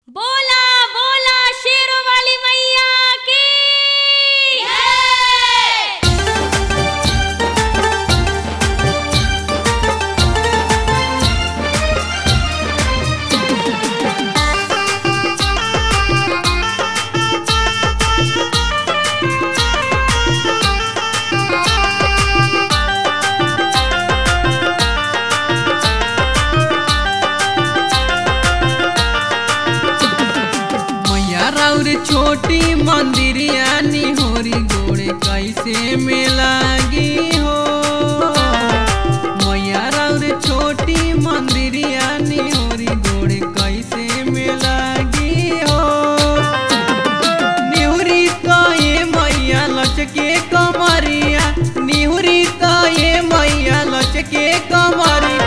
बोला बोला शेरों वाली मैया की छोटी मंदिरिया निहोरी गोड़े कैसे में लागी हो मैया राउर छोटी मंदिरिया निहोरी गोड़े कैसे में लागी हो निहुरी तो ये मैया लचके कमरिया निहुरी तो ये मैया लचके कमरी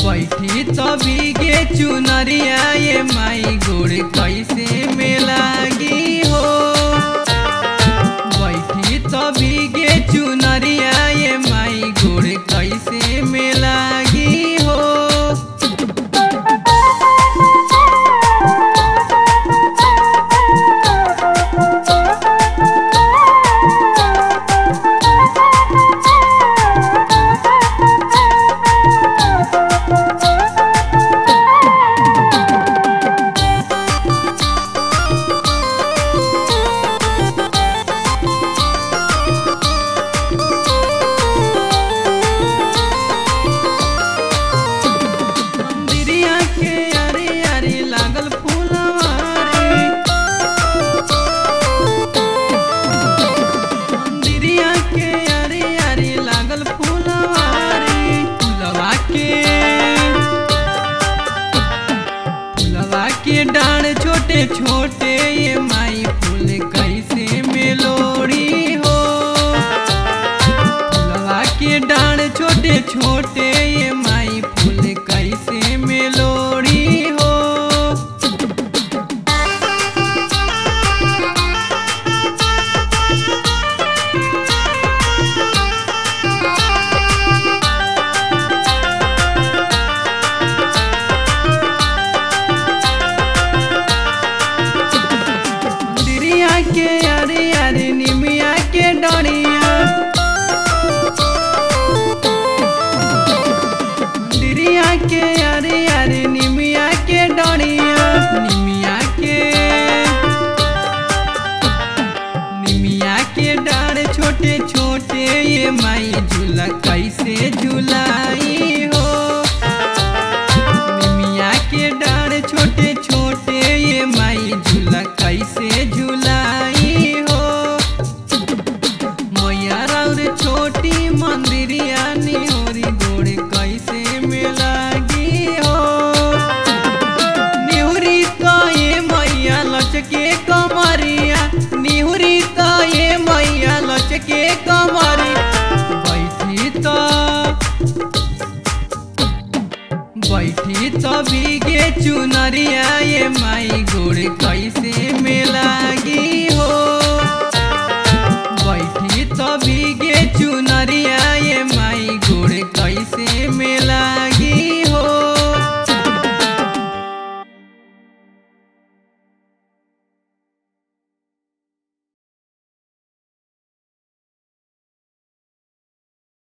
बैठी तो भीगे चुनरिया ये माई गोड़ कैसे में लागी हो बैठी तो भीगे चुनरिया ये माई गोड़ कैसे में लागी हो के डांड छोटे छोटे ये माई फूल कैसे में लोड़ी हो फूलवा के डांड छोटे छोटे ये माई फूल कैसे में लोड़ी हो के यारे यारे निमिया के डोरिया डिरिया के यारे यारे निमिया के डोरिया निमिया के डांड छोटे छोटे ये माई झूला कैसे झूलाई हो निमिया के डांड छोटे छोटे ये माई झूला कैसे झूलाई हो मैया राउर छोटी मंदिरिया निहोरी गोड़े कैसे में लागी हो निहुरी तो ये मैया लचके कमरिया निहुरी तो ये मैया लचके कमरी बैठी तो भीगे चुनरिया ये माई गोड़ कैसे में लागी